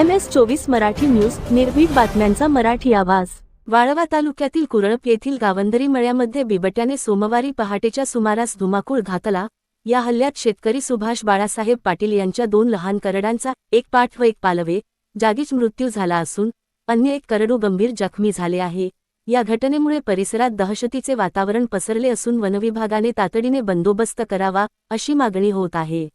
MS24 Marathi news, निर्भीड बातम्यांचा मराठी आवाज। वाळवा तालुक्यातील कुरळप येथील गावंदरी मळ्यामध्ये बिबट्याने सोमवारी पहाटेच्या सुमारास धुमाकूळ घातला। या हल्ल्यात शेतकरी सुभाष बाळासाहेब पाटील यांच्या 2 लहान करडांचा, एक पाठ व एक पालवे, जागीच मृत्यू झाला असून अन्य एक करडू गंभीर जखमी झाले आहे। या घटनेमुळे परिसरात दहशतीचे वातावरण पसरले असून वनविभागाने तातडीने बंदोबस्त करावा, अशी मागणी होत आहे।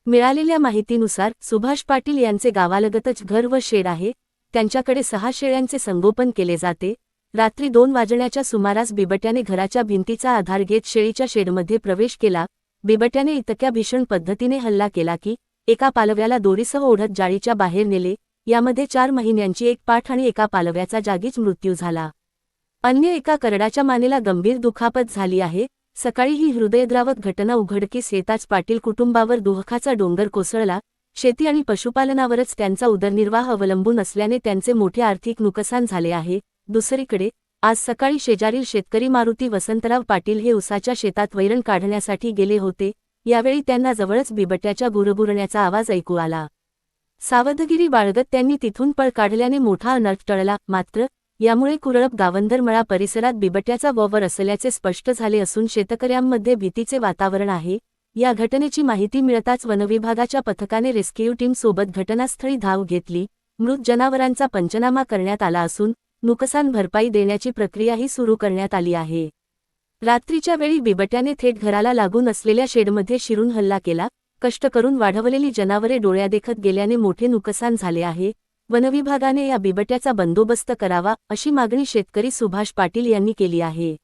मिळालेल्या माहितीनुसार सुभाष पाटील यांचे गावालगतच घर व शेड आहे। त्यांच्याकडे 6 शेळ्यांचे संगोपन केले जाते। रात्री 2 वाजण्याच्या सुमारास बिबट्याने घराच्या भिंतीचा आधार घेत शेळीच्या शेडमध्ये प्रवेश केला। बिबट्याने इतक्या भीषण पद्धतीने हल्ला केला की एका पालव्याला दोरीसह ओढत जाळीच्या बाहेर नेले। यामध्ये 4 महिन्यांची एक पाठ आणि एका पालव्याचा जागीच मृत्यू झाला। अन्य एका करडाच्या मानेला गंभीर दुखापत झाली आहे। सकाळी ही हृदयद्रावक घटना उघडकीस येताच पाटील कुटुंबावर दुःखाचा डोंगर कोसळला। शेती आणि पशुपालनावरच त्यांचा उदरनिर्वाह अवलंबून असल्याने त्यांचे मोठे आर्थिक नुकसान झाले आहे। दुसरीकडे आज सकाळी शेजारील शेतकरी मारुती वसंतराव पाटील हे उसाच्या शेतात वैरण काढण्यासाठी गेले होते। यावेळी त्यांना जवळच बिबट्याच्या गुरगुरण्याचा आवाज ऐकू आला। सावधगिरी बाळगत त्यांनी तिथून पळ काढल्याने मोठा अनर्थ टळला। मात्र यामुळे कुरळप गावंदरमळा परिसरात बिबट्याचा वावर असल्याचे स्पष्ट झाले असून शेतकऱ्यांमध्ये भीतीचे वातावरण आहे। या घटनेची माहिती मिळताच वनविभागाच्या पथकाने रेस्क्यू टीम सोबत घटनास्थळी धाव घेतली। मृत जनावरांचा पंचनामा करण्यात आला असून नुकसान भरपाई देण्याची प्रक्रियाही सुरू करण्यात आली आहे। रात्रीच्या वेळी बिबट्याने थेट घराला लागून असलेल्या शेडमध्ये शिरून हल्ला केला। कष्ट करून वाढवलेली जनावरे डोळ्यादेखत गेल्याने मोठे नुकसान झाले आहे। वनविभागाने या बिबट्याचा बंदोबस्त करावा, अशी मागणी शेतकरी सुभाष पाटील यांनी केली आहे।